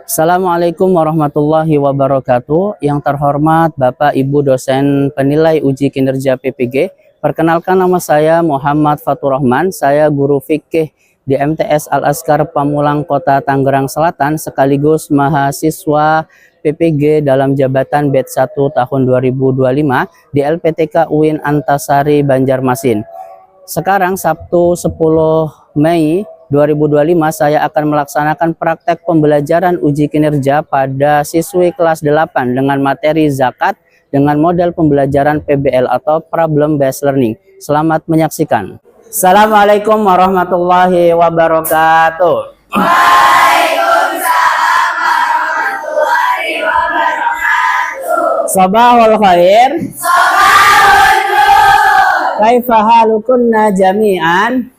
Assalamualaikum warahmatullahi wabarakatuh. Yang terhormat Bapak Ibu dosen penilai uji kinerja PPG. Perkenalkan, nama saya Muhammad Fatur Rahman. Saya guru fikih di MTS Al-Azkar Pamulang Kota Tangerang Selatan, sekaligus mahasiswa PPG dalam jabatan batch 1 tahun 2025 di LPTK UIN Antasari Banjarmasin. Sekarang Sabtu 10 Mei 2025 saya akan melaksanakan praktek pembelajaran uji kinerja pada siswi kelas 8 dengan materi zakat dengan model pembelajaran PBL atau Problem Based Learning. Selamat menyaksikan. Assalamualaikum warahmatullahi wabarakatuh. Waalaikumsalam warahmatullahi wabarakatuh. Sabahul khair. Sabahul nur. Kaifa halukunna jami'an?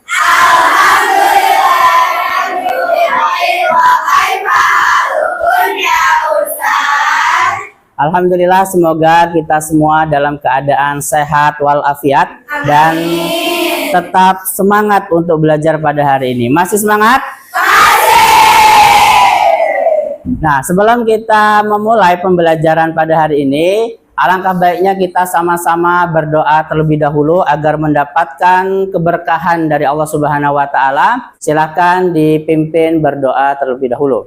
Alhamdulillah, semoga kita semua dalam keadaan sehat walafiat dan tetap semangat untuk belajar pada hari ini. Masih semangat? Masih! Nah, sebelum kita memulai pembelajaran pada hari ini, alangkah baiknya kita sama-sama berdoa terlebih dahulu agar mendapatkan keberkahan dari Allah Subhanahu wa Ta'ala. Silakan dipimpin berdoa terlebih dahulu.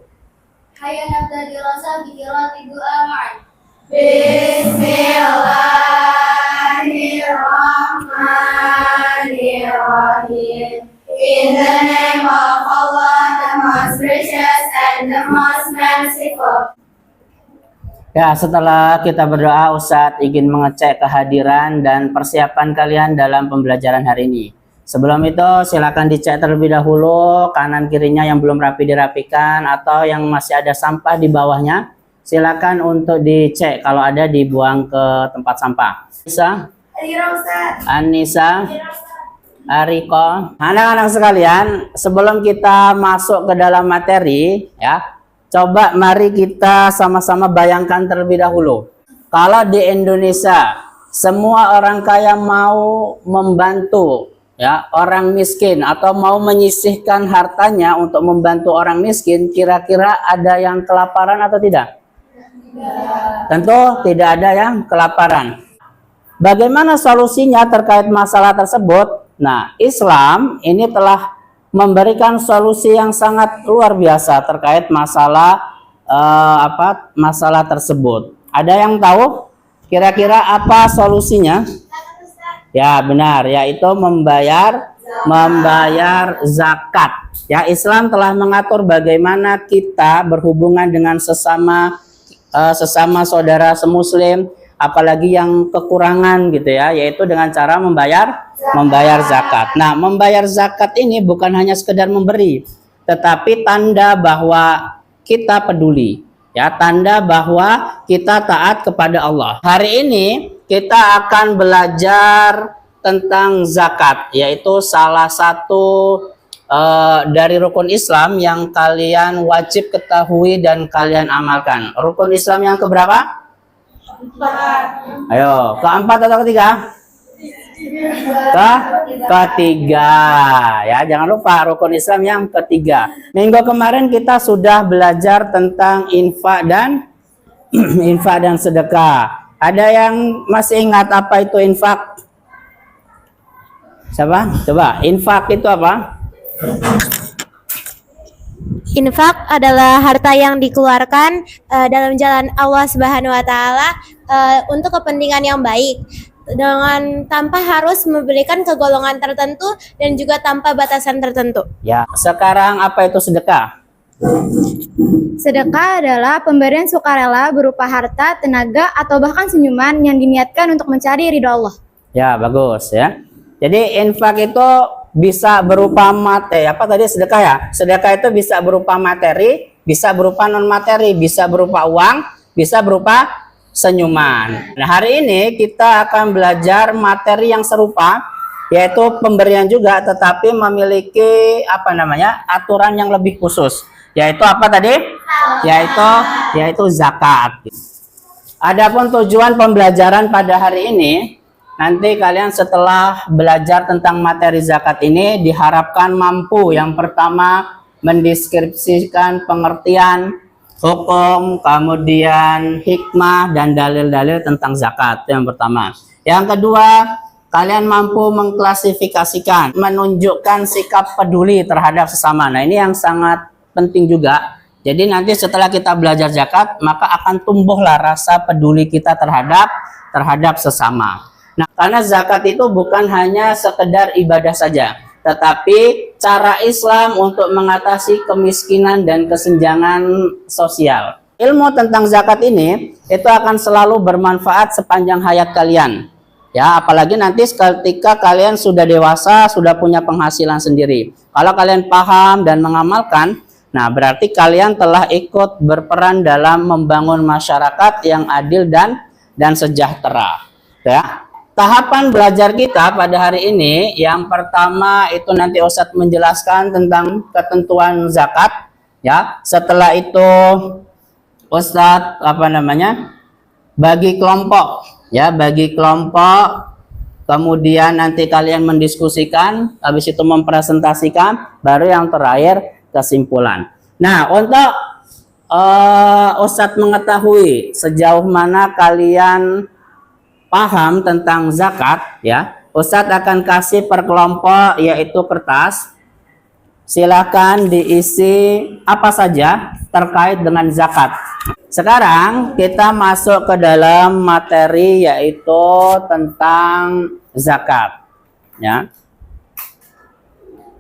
Hayya nabda dirasa bikirati du'a ma'an. Bismillahirrahmanirrahim. In the name of Allah, the most gracious and the most merciful. Ya, setelah kita berdoa, Ustadz ingin mengecek kehadiran dan persiapan kalian dalam pembelajaran hari ini. Sebelum itu, silakan dicek terlebih dahulu kanan kirinya yang belum rapi dirapikan atau yang masih ada sampah di bawahnya. Silakan untuk dicek, kalau ada dibuang ke tempat sampah. Anissa, Ariko, anak-anak sekalian, sebelum kita masuk ke dalam materi, ya, coba mari kita sama-sama bayangkan terlebih dahulu. Kalau di Indonesia, semua orang kaya mau membantu, ya, orang miskin atau mau menyisihkan hartanya untuk membantu orang miskin, kira-kira ada yang kelaparan atau tidak? Tentu tidak ada yang kelaparan. Bagaimana solusinya terkait masalah tersebut? Nah, Islam ini telah memberikan solusi yang sangat luar biasa terkait masalah masalah tersebut. Ada yang tahu kira-kira apa solusinya? Ya, benar, yaitu membayar zakat. Ya, Islam telah mengatur bagaimana kita berhubungan dengan sesama saudara semuslim, apalagi yang kekurangan gitu ya, yaitu dengan cara membayar zakat. Nah, membayar zakat ini bukan hanya sekedar memberi, tetapi tanda bahwa kita peduli, ya, tanda bahwa kita taat kepada Allah. Hari ini kita akan belajar tentang zakat, yaitu salah satu dari rukun Islam yang kalian wajib ketahui dan kalian amalkan. Rukun Islam yang keberapa? Ayo, keempat atau ketiga? Ketiga, ya, jangan lupa rukun Islam yang ketiga. Minggu kemarin kita sudah belajar tentang infak dan sedekah. Ada yang masih ingat apa itu infak? Siapa? Coba, infak itu apa? Infak adalah harta yang dikeluarkan dalam jalan Allah Subhanahu wa Ta'ala untuk kepentingan yang baik, dengan tanpa harus memberikan ke golongan tertentu dan juga tanpa batasan tertentu. Ya, sekarang apa itu sedekah? Sedekah adalah pemberian sukarela berupa harta, tenaga, atau bahkan senyuman yang diniatkan untuk mencari ridho Allah. Ya, bagus ya. Jadi infak itu bisa berupa materi, apa tadi sedekah ya? Sedekah itu bisa berupa materi, bisa berupa non materi, bisa berupa uang, bisa berupa senyuman. Nah, hari ini kita akan belajar materi yang serupa, yaitu pemberian juga, tetapi memiliki aturan yang lebih khusus. Yaitu apa tadi? Yaitu zakat. Adapun tujuan pembelajaran pada hari ini, nanti kalian setelah belajar tentang materi zakat ini diharapkan mampu, yang pertama, mendeskripsikan pengertian hukum, kemudian hikmah dan dalil-dalil tentang zakat. Itu yang pertama. Yang kedua, kalian mampu mengklasifikasikan, menunjukkan sikap peduli terhadap sesama. Nah, ini yang sangat penting juga. Jadi nanti setelah kita belajar zakat, maka akan tumbuhlah rasa peduli kita terhadap sesama. Nah, karena zakat itu bukan hanya sekedar ibadah saja, tetapi cara Islam untuk mengatasi kemiskinan dan kesenjangan sosial. Ilmu tentang zakat ini itu akan selalu bermanfaat sepanjang hayat kalian. Ya, apalagi nanti ketika kalian sudah dewasa, sudah punya penghasilan sendiri. Kalau kalian paham dan mengamalkan, nah berarti kalian telah ikut berperan dalam membangun masyarakat yang adil dan sejahtera. Ya. Tahapan belajar kita pada hari ini, yang pertama itu nanti Ustadz menjelaskan tentang ketentuan zakat. Ya, setelah itu Ustadz bagi kelompok, ya, bagi kelompok. Kemudian nanti kalian mendiskusikan, habis itu mempresentasikan, baru yang terakhir kesimpulan. Nah, untuk Ustadz mengetahui sejauh mana kalian paham tentang zakat, ya, Ustadz akan kasih per kelompok yaitu kertas. Silakan diisi apa saja terkait dengan zakat. Sekarang kita masuk ke dalam materi yaitu tentang zakat, ya.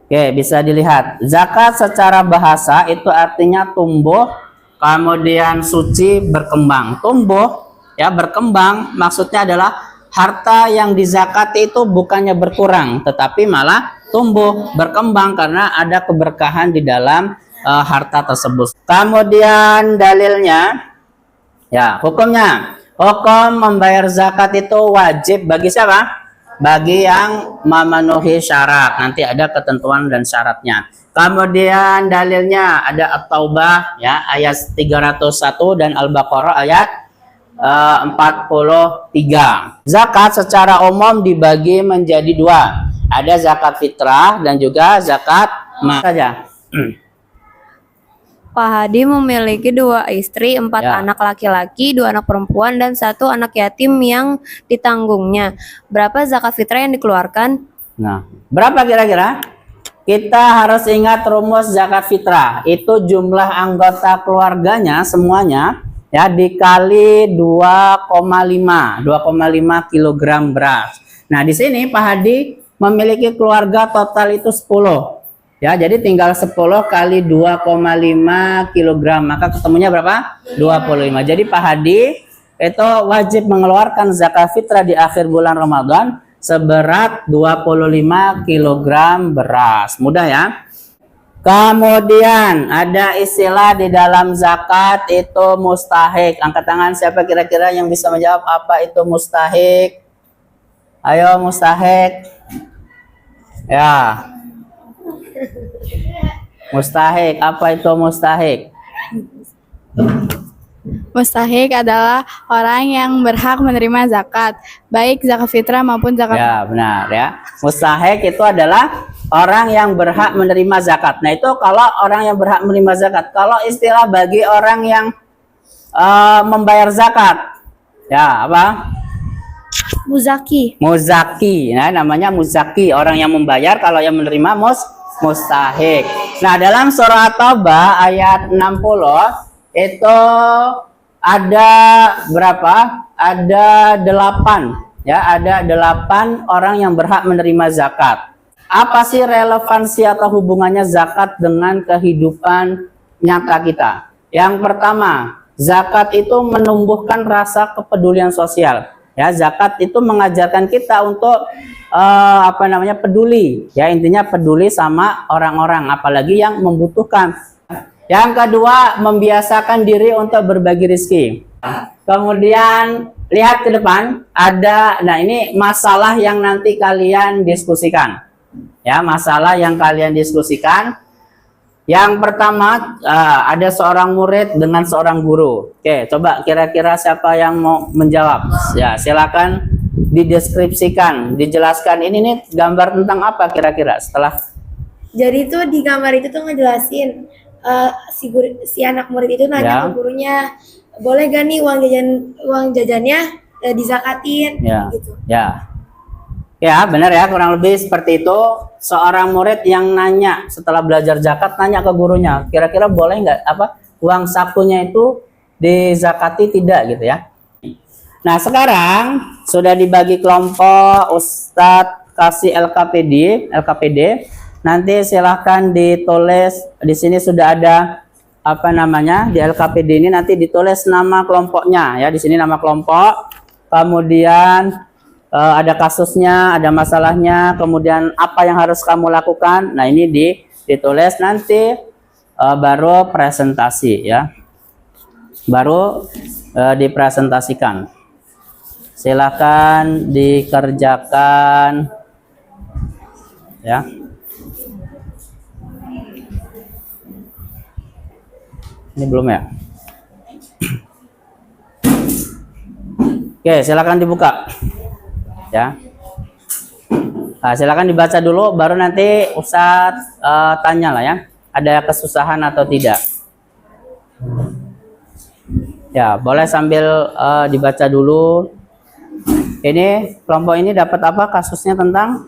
Oke, bisa dilihat. Zakat secara bahasa itu artinya tumbuh, kemudian suci, berkembang. Tumbuh, ya, berkembang maksudnya adalah harta yang dizakati itu bukannya berkurang, tetapi malah tumbuh, berkembang karena ada keberkahan di dalam harta tersebut. Kemudian dalilnya, ya, hukumnya. Hukum membayar zakat itu wajib bagi siapa? Bagi yang memenuhi syarat. Nanti ada ketentuan dan syaratnya. Kemudian dalilnya ada At-Taubah, ya, ayat 301 dan Al-Baqarah ayat 43. Zakat secara umum dibagi menjadi dua. Ada zakat fitrah dan juga zakat mal saja. Pak Hadi memiliki 2 istri, 4 Ya. anak laki-laki, 2 anak perempuan, dan 1 anak yatim yang ditanggungnya. Berapa zakat fitrah yang dikeluarkan? Nah, berapa kira-kira? Kita harus ingat rumus zakat fitrah. Itu jumlah anggota keluarganya semuanya, ya, dikali 2,5 kilogram beras. Nah, di sini Pak Hadi memiliki keluarga total itu 10. Ya, jadi tinggal 10 kali 2,5 kilogram, maka ketemunya berapa? 25. Jadi Pak Hadi itu wajib mengeluarkan zakat fitrah di akhir bulan Ramadan seberat 25 kilogram beras. Mudah ya? Kemudian ada istilah di dalam zakat itu mustahik. Angkat tangan siapa kira-kira yang bisa menjawab apa itu mustahik? Ayo mustahik. Ya. Mustahik, apa itu mustahik? Mustahik adalah orang yang berhak menerima zakat, baik zakat fitrah maupun zakat. Ya, benar ya. Mustahik itu adalah orang yang berhak menerima zakat. Nah, itu kalau orang yang berhak menerima zakat. Kalau istilah bagi orang yang membayar zakat, ya apa? Muzaki. Muzaki. Nah, namanya muzaki, orang yang membayar. Kalau yang menerima mustahik. Nah, dalam surah At-Taubah ayat 60 itu ada berapa? Ada 8, ya, ada 8 orang yang berhak menerima zakat. Apa sih relevansi atau hubungannya zakat dengan kehidupan nyata kita? Yang pertama, zakat itu menumbuhkan rasa kepedulian sosial. Ya, zakat itu mengajarkan kita untuk peduli. Ya, intinya peduli sama orang-orang, apalagi yang membutuhkan. Yang kedua, membiasakan diri untuk berbagi rezeki. Kemudian lihat ke depan, ada, nah ini masalah yang nanti kalian diskusikan. Ya, masalah yang kalian diskusikan. Yang pertama, ada seorang murid dengan seorang guru. Oke, coba kira-kira siapa yang mau menjawab? Ya, silakan dideskripsikan, dijelaskan. Ini nih gambar tentang apa kira-kira setelah Jadi tuh di gambar itu tuh ngejelasin si anak murid itu nanya Ya. ke gurunya, boleh gak nih uang jajannya dizakatin gitu. Ya, benar ya, kurang lebih seperti itu. Seorang murid yang nanya setelah belajar zakat, nanya ke gurunya, kira-kira boleh nggak uang sakunya itu dizakati tidak gitu ya. Nah, sekarang sudah dibagi kelompok, Ustadz kasih LKPD. Nanti silahkan ditulis, di sini sudah ada di LKPD ini nanti ditulis nama kelompoknya ya, di sini nama kelompok, kemudian ada kasusnya, ada masalahnya, kemudian apa yang harus kamu lakukan. Nah, ini ditulis nanti baru presentasi ya. Baru dipresentasikan. Silakan dikerjakan ya. Ini belum ya? Oke, silakan dibuka. Ya. Nah, silakan dibaca dulu baru nanti Ustadz tanya lah ya. Ada kesusahan atau tidak? Ya, boleh sambil dibaca dulu. Ini kelompok ini dapat apa kasusnya tentang?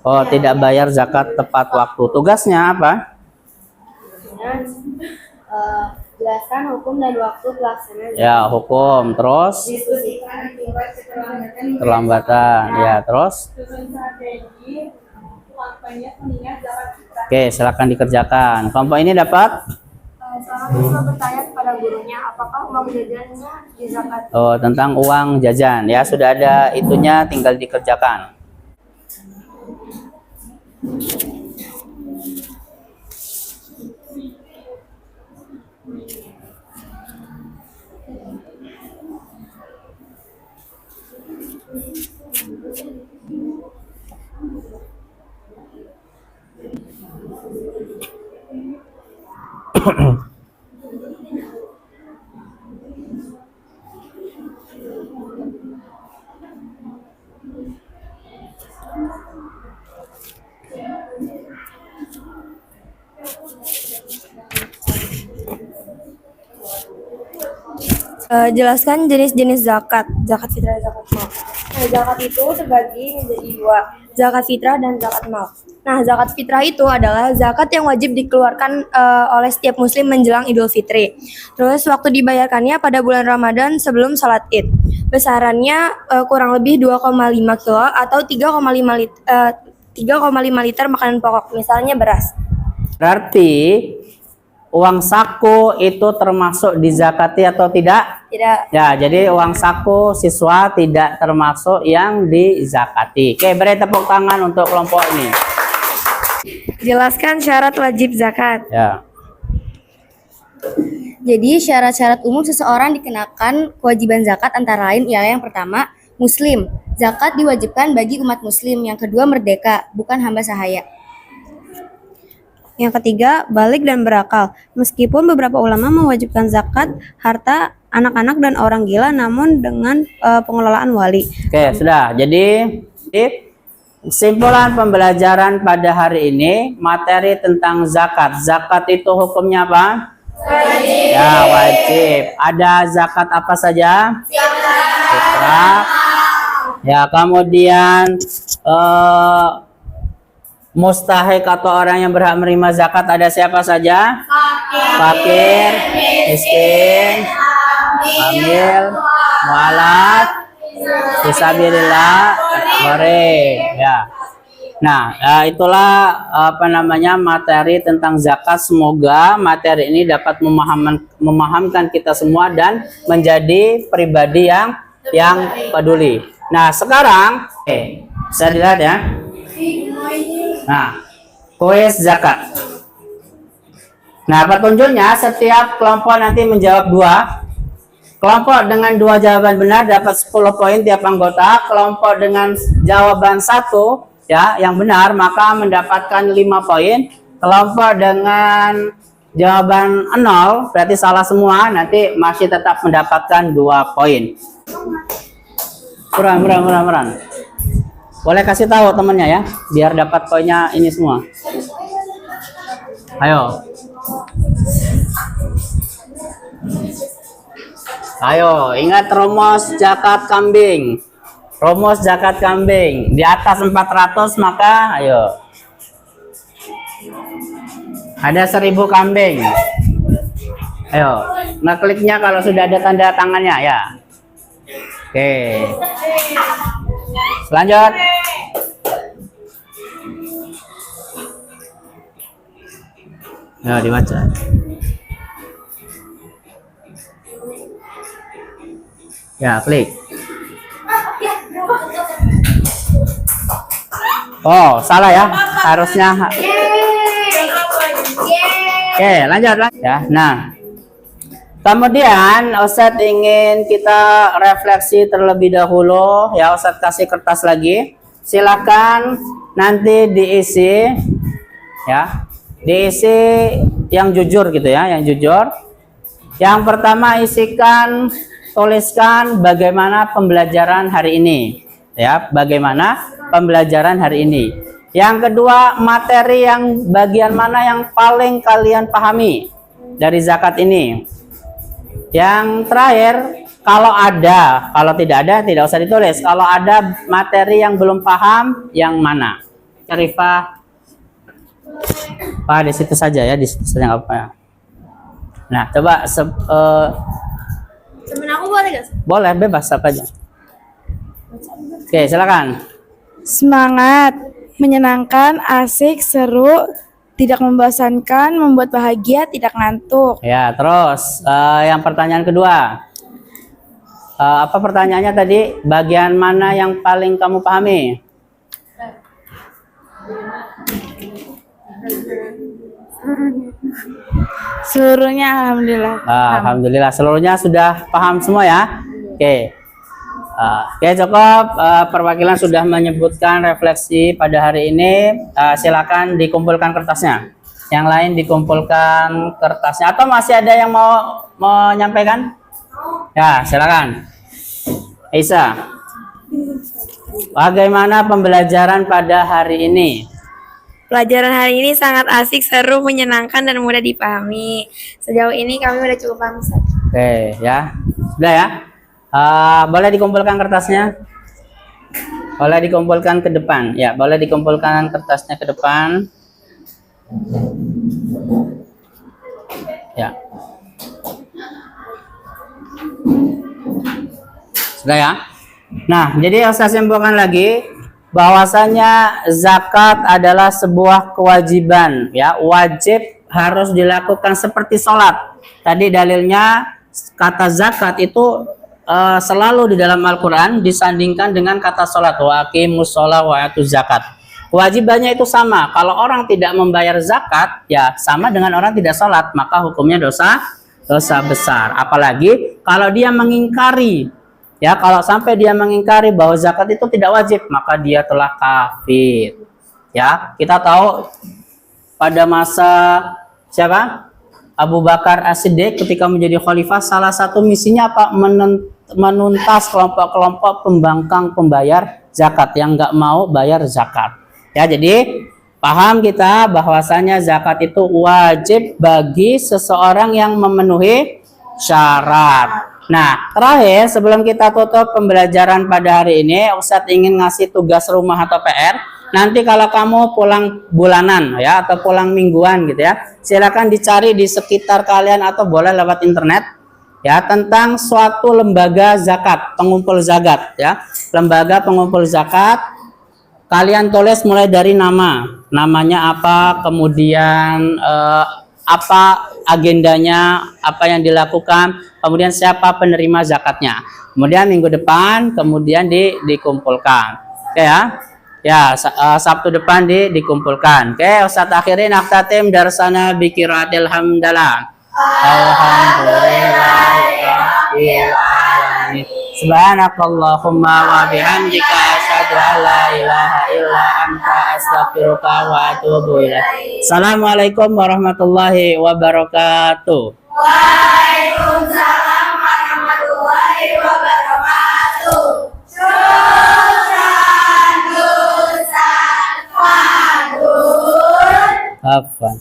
Oh, tidak bayar zakat tepat waktu. Tugasnya apa? Jelaskan hukum dan waktu pelaksanaan. Ya, hukum. Terus? Diskusikan akibat Terlambatan. Ya, terus? Oke, silakan dikerjakan. Kelompok ini dapat? Seorang siswa bertanya kepada gurunya, apakah uang jajannya dizakati? Oh, tentang uang jajan. Ya, sudah ada itunya, tinggal dikerjakan. Jelaskan jenis-jenis zakat fitrah, zakat mal. Nah, zakat itu terbagi menjadi dua, zakat fitrah dan zakat mal. Nah, zakat fitrah itu adalah zakat yang wajib dikeluarkan oleh setiap muslim menjelang Idul Fitri. Terus waktu dibayarkannya pada bulan Ramadan sebelum salat Id. Besarannya kurang lebih 2,5 kilo atau 3,5 liter makanan pokok, misalnya beras. Berarti uang saku itu termasuk dizakati atau tidak? Tidak. Ya, jadi uang saku siswa tidak termasuk yang dizakati. Oke, beri tepuk tangan untuk kelompok ini. Jelaskan syarat wajib zakat. Ya. Jadi syarat-syarat umum seseorang dikenakan kewajiban zakat antara lain ialah yang pertama, muslim. Zakat diwajibkan bagi umat muslim. Yang kedua, merdeka, bukan hamba sahaya. Yang ketiga, balik dan berakal. Meskipun beberapa ulama mewajibkan zakat harta anak-anak dan orang gila, namun dengan pengelolaan wali. Oke, sudah. Jadi kesimpulan pembelajaran pada hari ini, materi tentang zakat. Zakat itu hukumnya apa? Wajib. Ya, wajib. Ada zakat apa saja? Fitrah. Ya, kemudian mustahik atau orang yang berhak menerima zakat ada siapa saja? Fakir, miskin, hamil, mualaf, fisabilillah, gharib. Ya. Nah, itulah materi tentang zakat. Semoga materi ini dapat memahamkan kita semua dan menjadi pribadi yang peduli. Nah, sekarang bisa dilihat ya. Nah, kuis zakat. Nah, petunjuknya setiap kelompok nanti menjawab 2. Kelompok dengan 2 jawaban benar dapat 10 poin tiap anggota. Kelompok dengan jawaban 1 ya yang benar maka mendapatkan 5 poin. Kelompok dengan jawaban 0 berarti salah semua, nanti masih tetap mendapatkan 2 poin. Murah. Boleh kasih tahu temennya ya, biar dapat poinnya ini semua. Ayo. Ayo, ingat rumus zakat kambing. Rumus zakat kambing. Di atas 400 maka ayo. Ada 1000 kambing. Ayo, ngekliknya kalau sudah ada tanda tangannya ya. Oke. Lanjut. Ya, dibaca. Ya, klik. Oh, salah ya. Harusnya. Oke, lanjut. Ya, nah. Kemudian Ustadz ingin kita refleksi terlebih dahulu. Ya, Ustadz kasih kertas lagi. Silakan nanti diisi. Ya, diisi yang jujur gitu ya, yang jujur. Yang pertama isikan, tuliskan bagaimana pembelajaran hari ini. Ya, bagaimana pembelajaran hari ini. Yang kedua, materi yang bagian mana yang paling kalian pahami dari zakat ini. Yang terakhir, kalau ada, kalau tidak ada tidak usah ditulis. Kalau ada materi yang belum paham, yang mana? Syarifah, Pak, di situ saja ya, di situ saja nggak apa ya. Nah, coba Temen aku boleh gak? boleh bebas apa aja. Oke, silakan. Semangat, menyenangkan, asik, seru, tidak membosankan, membuat bahagia, tidak ngantuk. Ya, terus yang pertanyaan kedua. Apa pertanyaannya tadi? Bagian mana yang paling kamu pahami? Seluruhnya alhamdulillah. Alhamdulillah, seluruhnya sudah paham semua ya. Oke. Oke, cukup. Perwakilan sudah menyebutkan refleksi pada hari ini. Silakan dikumpulkan kertasnya. Yang lain dikumpulkan kertasnya. Atau masih ada yang mau menyampaikan? Ya, silakan. Isa, bagaimana pembelajaran pada hari ini? Pelajaran hari ini sangat asik, seru, menyenangkan, dan mudah dipahami. Sejauh ini kami udah cukup paham, Ustaz. Oke, ya. Sudah ya? Boleh dikumpulkan kertasnya? Boleh dikumpulkan ke depan. Ya, boleh dikumpulkan kertasnya ke depan. Ya. Sudah ya? Nah, jadi saya simpulkan lagi bahwasanya zakat adalah sebuah kewajiban, ya, wajib harus dilakukan seperti sholat. Tadi dalilnya kata zakat itu selalu di dalam Al-Quran disandingkan dengan kata sholat. Wa aqimus sholat wa atuz zakat. Kewajibannya itu sama. Kalau orang tidak membayar zakat, ya sama dengan orang tidak sholat, maka hukumnya dosa besar. Apalagi kalau dia mengingkari. Ya, kalau sampai dia mengingkari bahwa zakat itu tidak wajib, maka dia telah kafir. Ya, kita tahu pada masa siapa? Abu Bakar As-Siddiq ketika menjadi khalifah, salah satu misinya apa? Menuntas kelompok-kelompok pembangkang pembayar zakat yang nggak mau bayar zakat. Ya, jadi paham kita bahwasanya zakat itu wajib bagi seseorang yang memenuhi syarat. Nah, terakhir sebelum kita tutup pembelajaran pada hari ini, Ustadz ingin ngasih tugas rumah atau PR. Nanti kalau kamu pulang bulanan ya atau pulang mingguan gitu ya, silakan dicari di sekitar kalian atau boleh lewat internet ya tentang suatu lembaga zakat, pengumpul zakat ya. Lembaga pengumpul zakat, kalian tulis mulai dari namanya apa, kemudian apa agendanya, apa yang dilakukan, kemudian siapa penerima zakatnya. Kemudian minggu depan kemudian dikumpulkan. Oke ya. Ya, Sabtu depan dikumpulkan. Oke, Ustaz akhirin aktatim darsana bi qiraatil hamdalah. Alhamdulillahirabbil alamin. Subhanakallahumma wa bihamdika asyhadu an la ilaha illa anta astaghfiruka wa atubu ilaik. Assalamualaikum warahmatullahi wabarakatuh. Waalaikumsalam warahmatullahi wabarakatuh. Syukran. Afwan.